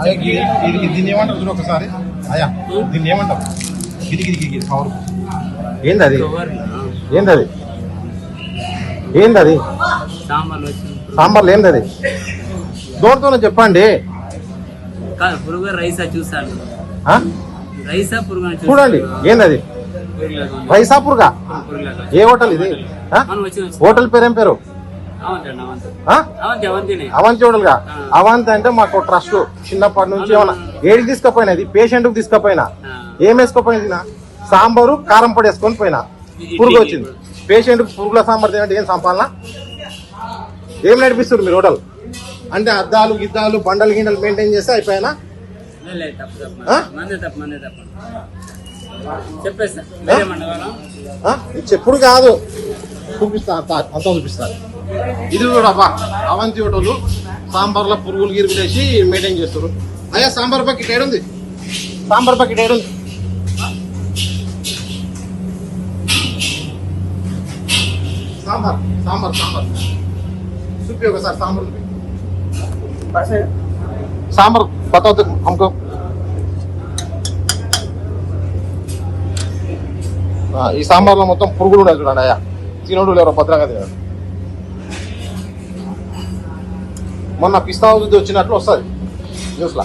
దీన్ని ఏమంటారు చూడు ఒకసారి అయ్యా, దీన్ని ఏమంటారు? గిది గిది గిది కవర్ ఏందది? ఏందది? ఏందది? సాంబార్లు ఏందది? దోడుతోనే చెప్పండి. చూడండి ఏందది? రైసా పురుగా? ఏ హోటల్ ఇది? హోటల్ పేరేం పేరు? అవంతి హోటల్ గా? అవంతి అంటే మాకు ట్రస్ట్ చిన్నప్పటి నుంచి. ఏమన్నా ఏడికి తీసుకుపోయినా, ఇది పేషెంట్ కు తీసుకుపోయినా, ఏం వేసుకోపోయింది? సాంబారు కారం పొడి వేసుకొని పోయినా, పురుగు వచ్చింది. పేషెంట్ కు పురుగుల సాంబార్ తినంటే ఏం సంపాలన? ఏం నడిపిస్తారు మీరు హోటల్? అంటే అద్దాలు గిద్దాలు బండలు గిండలు మెయింటైన్ చేస్తే అయిపోయినా? చెప్పుడు కాదు, చూపిస్తా, అంతా చూపిస్తారు. ఇది చూడబ్బా, అవంతి హోటల్ సాంబార్లో పురుగులు గిరుగులు వేసి మెయింటైన్ చేస్తారు. అయ్యా సాంబార్ బకెట్ ఏడుంది? సాంబార్ బకెట్ ఏడుంది? సాంబార్ సాంబార్ సాంబార్ చూపి ఒకసారి. సాంబార్ సాంబార్ బతావు हमको. ఈ సాంబార్లో మొత్తం పురుగులు ఉన్నాయి చూడండి అయ్యా. తినడు లేరు, భద్రంగా తినడు. మొన్న పిస్తా వచ్చినట్లు వస్తుంది న్యూస్లో.